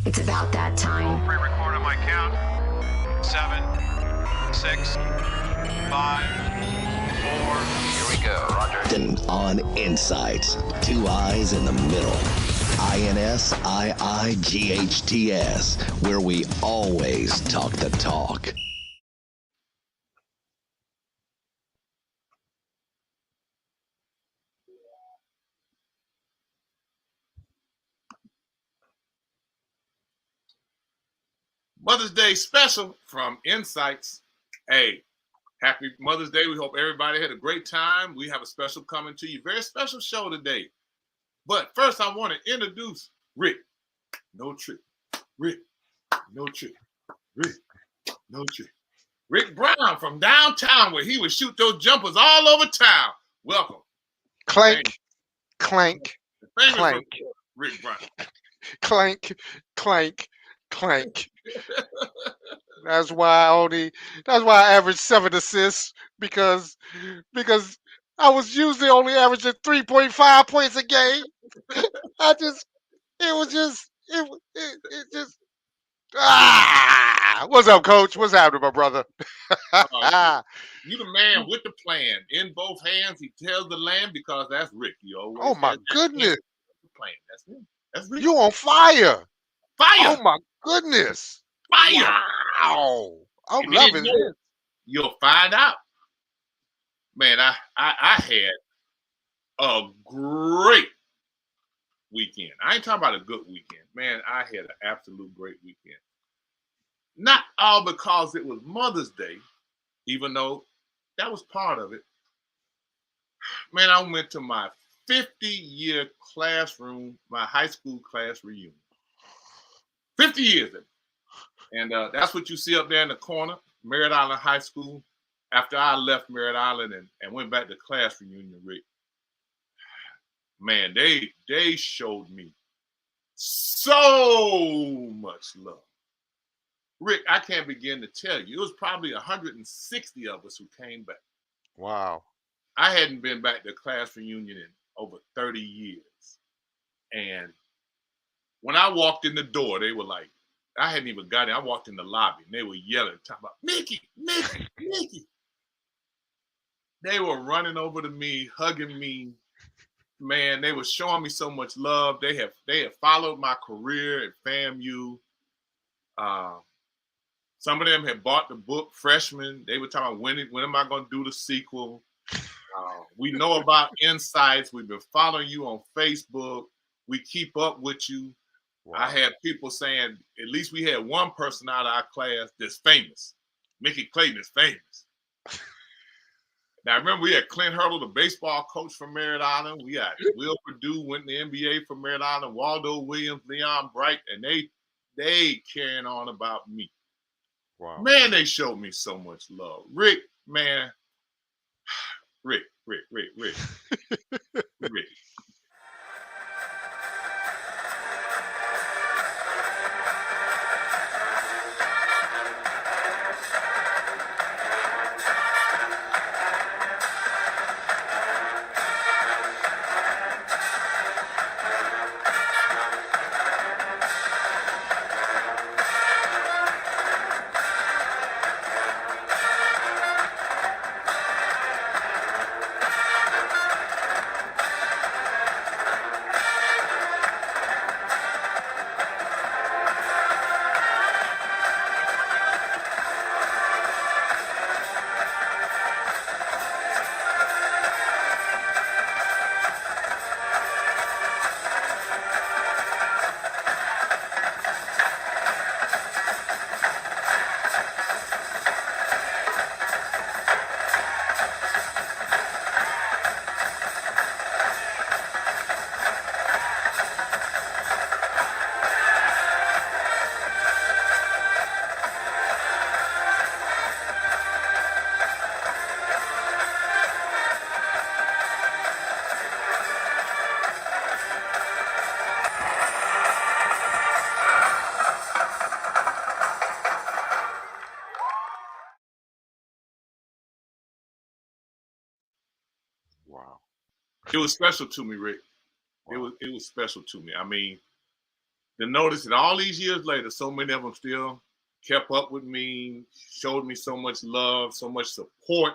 It's about that time. Pre-record on my count. 7, 6, 5, 4. Here we go. Roger. And on Insights, two eyes in the middle. INSiiGHTS, where we always talk the talk. Mother's Day special from Insights. Hey, happy Mother's Day. We hope everybody had a great time. We have a special coming to you. Very special show today. But first, I want to introduce Rick. No trick. Rick. No trick. Rick. No trick. Rick Brown from downtown, where he would shoot those jumpers all over town. Welcome. Clank, clank, Famous clank. Rick Brown. Clank, clank, clank. That's why I averaged 7 assists because I was usually only averaging 3.5 points a game. What's up, Coach? What's happening, my brother? You the man with the plan in both hands. He tells the land because that's Rick. You always Oh my goodness! Plan. That's him. That's Rick. You on fire! Fire! Oh my goodness! Fire! Wow! I'm If you loving didn't this. know, you'll find out. Man, I had a great weekend. I ain't talking about a good weekend. Man, I had an absolute great weekend. Not all because it was Mother's Day, even though that was part of it. Man, I went to my 50-year classroom, my high school class reunion. 50 years ago. And that's what you see up there in the corner, Merritt Island High School. After I left Merritt Island and went back to class reunion, Rick, man, they showed me so much love. Rick, I can't begin to tell you. It was probably 160 of us who came back. Wow. I hadn't been back to class reunion in over 30 years. And when I walked in the door, they were like, I hadn't even got in. I walked in the lobby and they were yelling, talking about, Mickey, Mickey, Mickey. They were running over to me, hugging me. Man, they were showing me so much love. They have followed my career at FAMU. Some of them had bought the book, Freshman. They were talking about when am I going to do the sequel? We know about Insights. We've been following you on Facebook. We keep up with you. Wow. I had people saying, at least we had one person out of our class that's famous. Mickey Clayton is famous. Now, I remember we had Clint Hurdle, the baseball coach from Merritt Island. We had Will Perdue, went in the NBA from Merritt Island, Waldo Williams, Leon Bright, and they carrying on about me. Wow. Man, they showed me so much love. Rick, man. Rick. Rick. Wow. It was special to me, Rick. Wow. It was special to me. I mean, to notice that all these years later, so many of them still kept up with me, showed me so much love, so much support,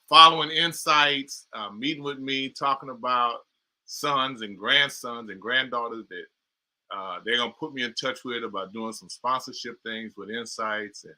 following insights, meeting with me, talking about sons and grandsons and granddaughters that they're gonna put me in touch with about doing some sponsorship things with insights, and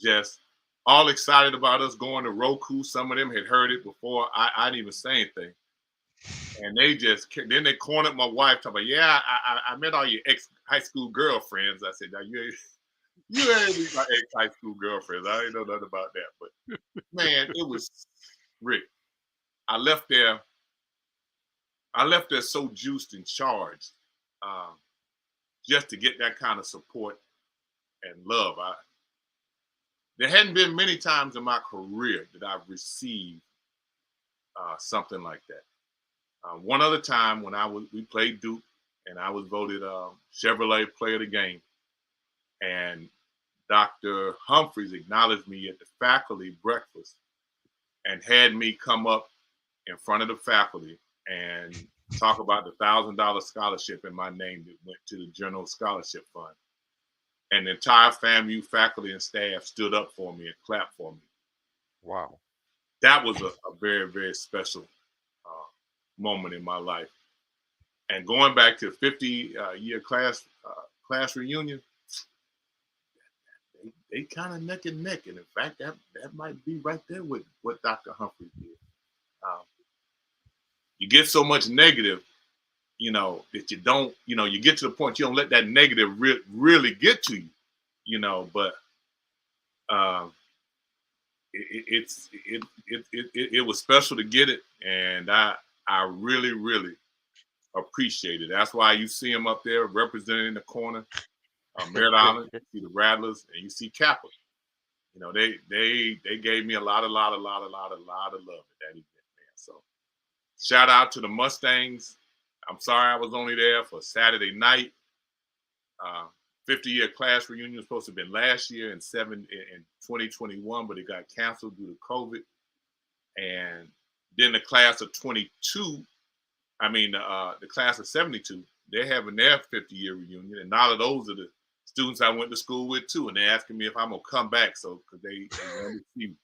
just all excited about us going to Roku. Some of them had heard it before I didn't even say anything. And they just then they cornered my wife talking about, yeah, I met all your ex high school girlfriends. I said, now you ain't my ex high school girlfriends. I ain't know nothing about that. But man, it was Rick. I left there. I left there so juiced and charged, um, just to get that kind of support and love. There hadn't been many times in my career that I've received something like that. One other time when we played Duke, and I was voted Chevrolet Player of the Game, and Dr. Humphreys acknowledged me at the faculty breakfast and had me come up in front of the faculty and talk about the $1,000 scholarship in my name that went to the General Scholarship Fund. And the entire FAMU faculty and staff stood up for me and clapped for me. Wow. That was a very, very special moment in my life. And going back to 50-year class reunion, they kind of neck and neck. And in fact, that might be right there with what Dr. Humphrey did. You get so much negative, that you don't, you get to the point you don't let that negative really get to you, but it was special to get it, and I really, really appreciate it. That's why you see him up there representing in the corner, Merritt Island, you see the Rattlers, and you see Kappa. They gave me a lot of love at that event, man. So shout out to the Mustangs. I'm sorry I was only there for Saturday night. 50-year class reunion was supposed to have been last year in 2021, but it got canceled due to COVID. And then the class of 22, the class of 72, they're having their 50-year reunion, and all of those are the students I went to school with too, and they're asking me if I'm gonna come back, because they want to see me.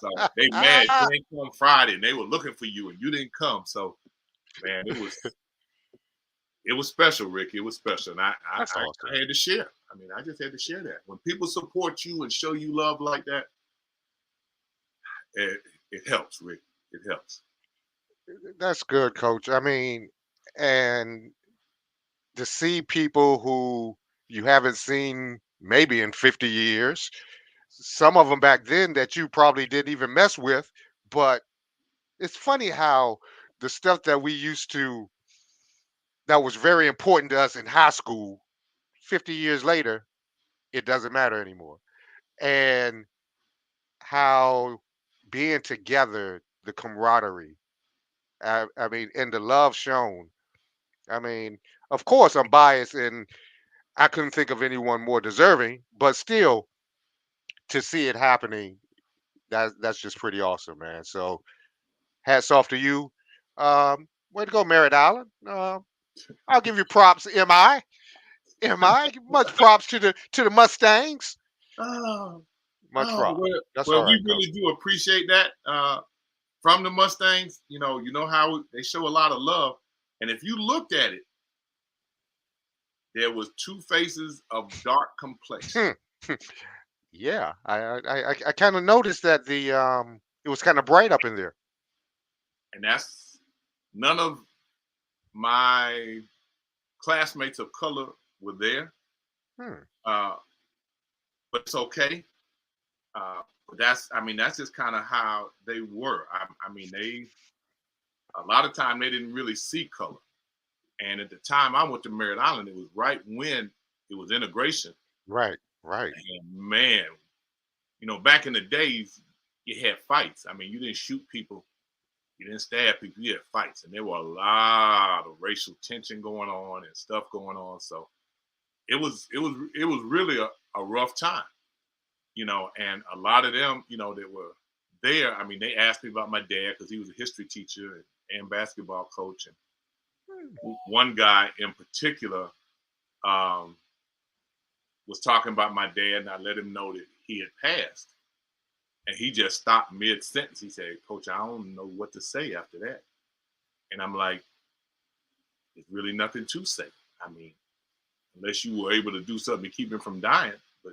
So they mad you didn't come Friday, and they were looking for you, and you didn't come. So, man, it was special, Rick. It was special, and I Awesome. I had to share. I just had to share that. When people support you and show you love like that, it helps, Rick. It helps. That's good, Coach. And to see people who you haven't seen maybe in 50 years, some of them back then that you probably didn't even mess with, but it's funny how the stuff that we used to, that was very important to us in high school, 50 years later, it doesn't matter anymore. And how being together, the camaraderie, and the love shown. I mean, of course, I'm biased and I couldn't think of anyone more deserving, but still, to see it happening, that's just pretty awesome, man. So, hats off to you. Way to go, Merritt Island. I'll give you props, Mi. Much props to the Mustangs. Oh, Much props. That's well, all right, we Coach. really do appreciate that from the Mustangs. You know how they show a lot of love, and if you looked at it, there was two faces of dark complexion. Yeah, I kind of noticed that it was kind of bright up in there. And that's none of my classmates of color were there. Hmm. But it's okay. But that's just kind of how they were. They a lot of time they didn't really see color. And at the time I went to Merritt Island, it was right when it was integration. Right, right. And man, back in the days, you had fights. You didn't shoot people, you didn't stab people, you had fights. And there were a lot of racial tension going on and stuff going on. So it was really a rough time. And a lot of them, that were there, they asked me about my dad because he was a history teacher and basketball coach. And one guy in particular was talking about my dad, and I let him know that he had passed. And he just stopped mid-sentence. He said, Coach, I don't know what to say after that. And I'm like, there's really nothing to say. I mean, unless you were able to do something to keep him from dying. But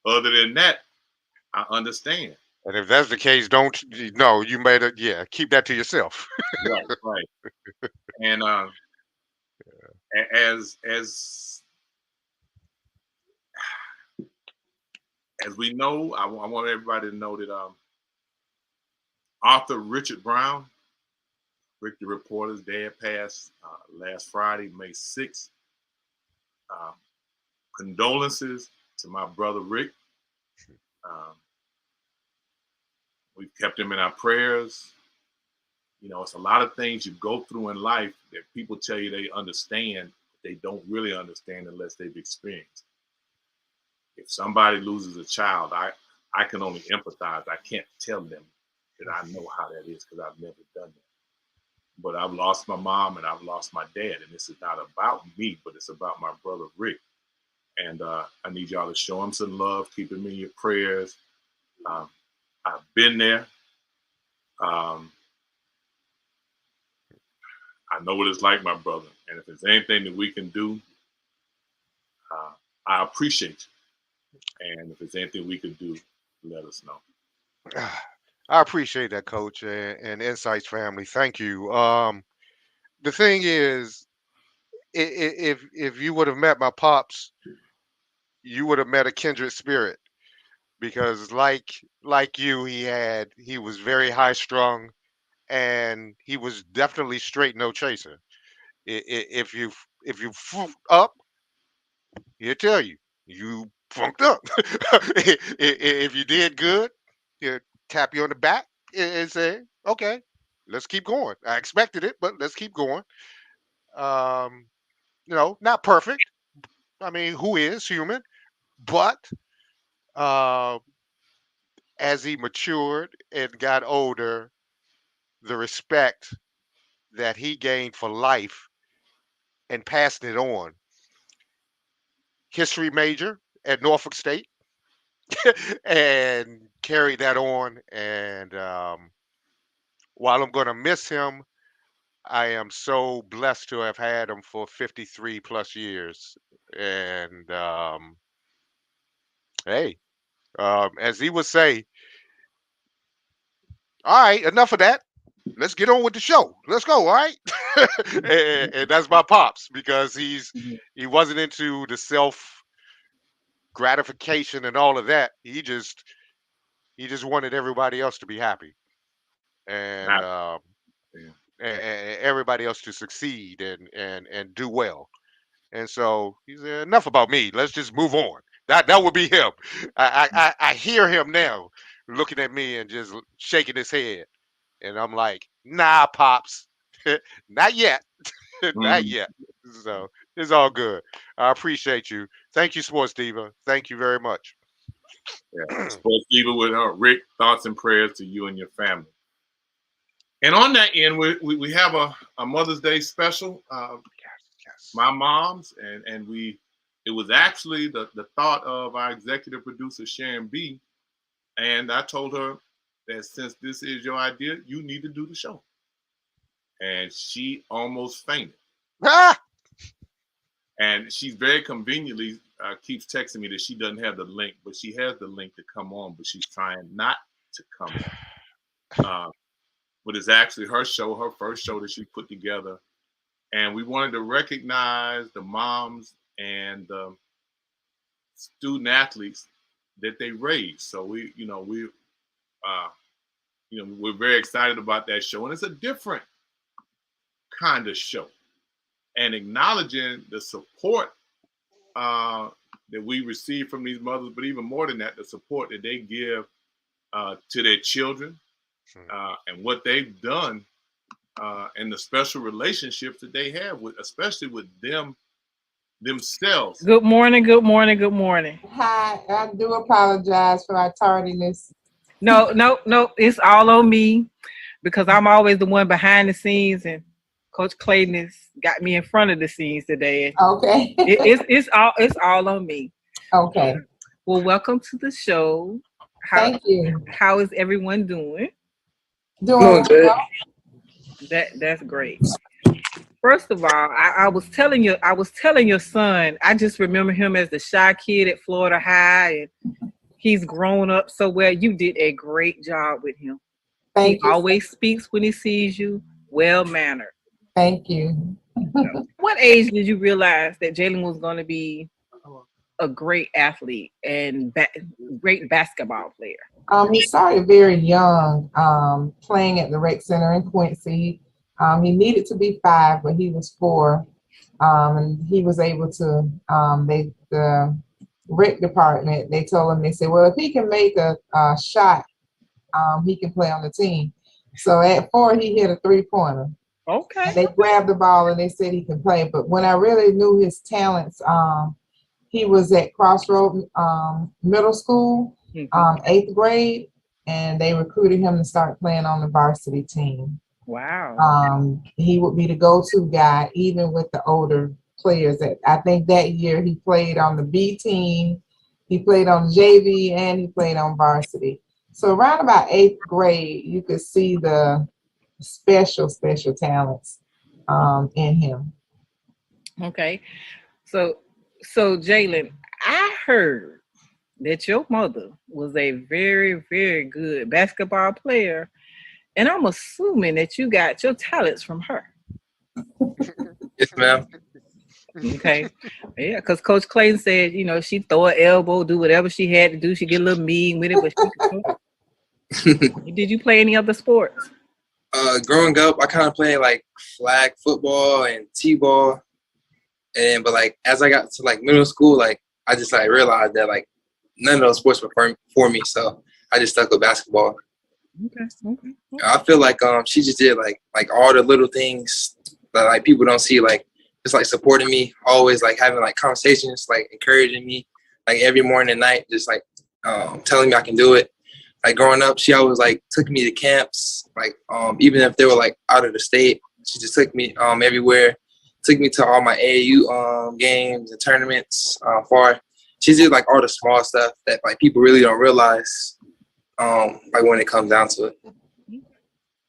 other than that, I understand. And if that's the case, you made it. Keep that to yourself. Right. And as we know, I want everybody to know that Arthur Richard Brown, Rick the Reporter's dad, passed last Friday, May 6th. Condolences to my brother Rick. We've kept him in our prayers. You know, it's a lot of things you go through in life that people tell you they understand, but they don't really understand unless they've experienced. If somebody loses a child, I can only empathize. I can't tell them that I know how that is because I've never done that. But I've lost my mom and I've lost my dad. And this is not about me, but it's about my brother Rick. And I need y'all to show him some love, keep him in your prayers. I've been there. I know what it's like, my brother. And if there's anything that we can do, I appreciate you. And if there's anything we can do, let us know. I appreciate that, Coach, and INSiiGHTS family. Thank you. The thing is, if you would have met my pops, you would have met a kindred spirit, because like you, he was very high strung, and he was definitely straight no chaser. If you funked up, he'll tell you funked up. If you did good, he'll tap you on the back and say, okay, let's keep going. I expected it, but let's keep going. Not perfect. I mean, who is human? But as he matured and got older, the respect that he gained for life and passing it on. History major at Norfolk State and carried that on. And while I'm going to miss him, I am so blessed to have had him for 53 plus years. And hey, as he would say, all right, enough of that. Let's get on with the show. Let's go, all right? and that's my pops, because he wasn't into the self gratification and all of that. He just wanted everybody else to be happy, and everybody else to succeed and do well. And so he said, enough about me. Let's just move on. That would be him. I hear him now looking at me and just shaking his head. And I'm like, nah, pops, not yet. Not yet. So it's all good. I appreciate you. Thank you, Sports Diva. Thank you very much. Yeah, Sports Diva with Rick, thoughts and prayers to you and your family. And on that end, we have a Mother's Day special. Yes. My mom's, and it was actually the thought of our executive producer, Sharon B. And I told her that since this is your idea, you need to do the show. And she almost fainted. Ah! And she's very conveniently keeps texting me that she doesn't have the link, but she has the link to come on, but she's trying not to come on. But it's actually her show, her first show that she put together. And we wanted to recognize the moms and the student athletes that they raised. So we're very excited about that show. And it's a different kind of show. And acknowledging the support that we receive from these mothers, but even more than that, the support that they give to their children and what they've done and the special relationships that they have with, especially with themselves. Good morning. Hi, I do apologize for our tardiness. No, it's all on me, because I'm always the one behind the scenes, and Coach Clayton has got me in front of the scenes today. Okay. It's all on me. Okay. Well, welcome to the show. Thank you. How is everyone doing? Doing good. well. That's great. First of all, I was telling your son, I just remember him as the shy kid at Florida High, and he's grown up so well. You did a great job with him. Thank He you. always speaks when he sees you, well mannered. Thank you. What age did you realize that Jalen was going to be a great athlete and great basketball player? He started very young, playing at the rec center in Quincy. He needed to be 5, but he was 4. And he was able to, the rec department, they told him, they said, well, if he can make a shot, he can play on the team. So at 4, he hit a 3-pointer. Okay. And they grabbed the ball and they said he can play. But when I really knew his talents, he was at Crossroad Middle School, 8th grade, and they recruited him to start playing on the varsity team. Wow. He would be the go-to guy, even with the older players. I think that year he played on the B team, he played on JV, and he played on varsity. So around about 8th grade, you could see the special talents in him. Okay. So Jalen, I heard that your mother was a very, very good basketball player, and I'm assuming that you got your talents from her. Yes, ma'am. Okay. Yeah, because Coach Clayton said, she'd throw an elbow, do whatever she had to do. She'd get a little mean with it, but she could throw it. Did you play any other sports? Growing up, I kind of played like flag football and t-ball, but like as I got to like middle school, like I just like realized that like none of those sports were for me, so I just stuck with basketball. Okay. I feel like she just did like all the little things that like people don't see, like just like supporting me, always like having like conversations, like encouraging me, like every morning and night, just like telling me I can do it. Like growing up, she always like took me to camps, like even if they were like out of the state, she just took me everywhere. Took me to all my AAU games and tournaments. She did like all the small stuff that like people really don't realize, like when it comes down to it.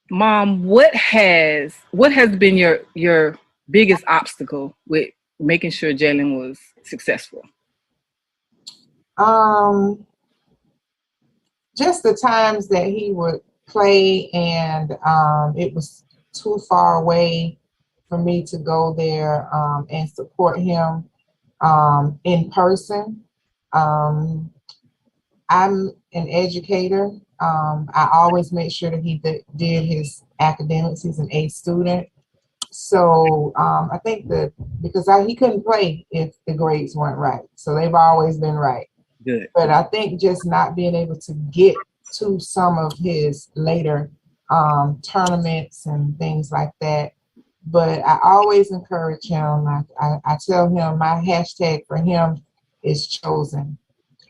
Mom, what has been your biggest obstacle with making sure Jalen was successful? Just the times that he would play and it was too far away for me to go there and support him in person. I'm an educator. I always make sure that he did his academics. He's an A student. So I think that because he couldn't play if the grades weren't right. So they've always been right. Good. But I think just not being able to get to some of his later tournaments and things like that. But I always encourage him. I tell him my hashtag for him is chosen.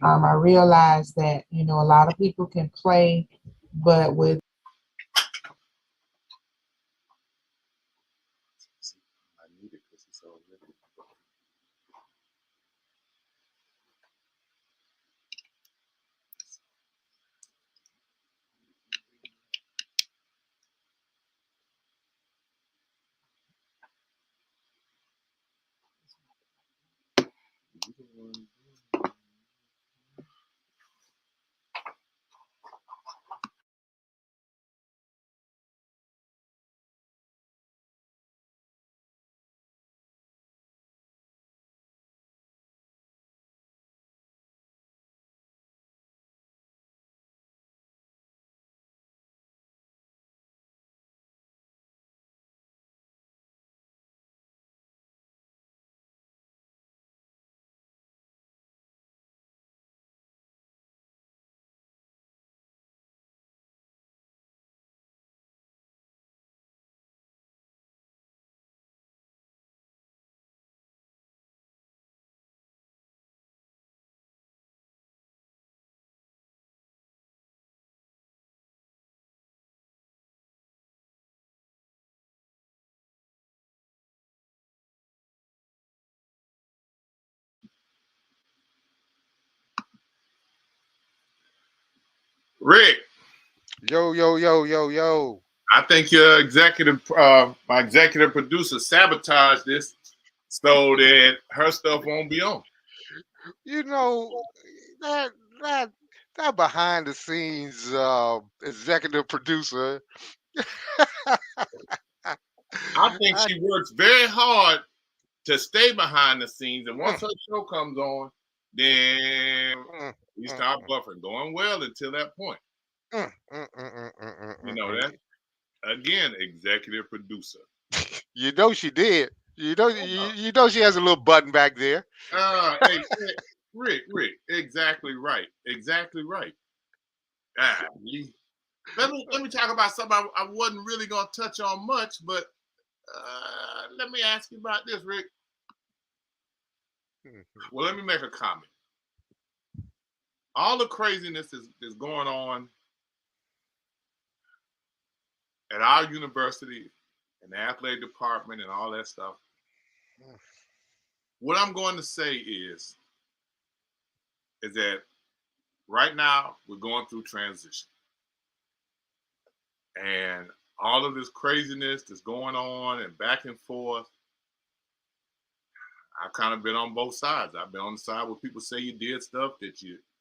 I realize that, a lot of people can play, but with Rick, Yo, yo, yo, yo, yo. I think your my executive producer sabotaged this so that her stuff won't be on. You know, that that that behind the scenes executive producer. I think she works very hard to stay behind the scenes, and once her show comes on, then we start buffering, going well until that point. You know that. Again, executive producer. You know she did. You know she has a little button back there. Hey, Rick, exactly right. Exactly right. Let me talk about something I wasn't really gonna touch on much, but let me ask you about this, Rick. Well, let me make a comment. All the craziness is going on at our university and the athletic department and all that stuff. What I'm going to say is that right now we're going through transition. And all of this craziness that's going on and back and forth, I've kind of been on both sides. I've been on the side where people say you did stuff that you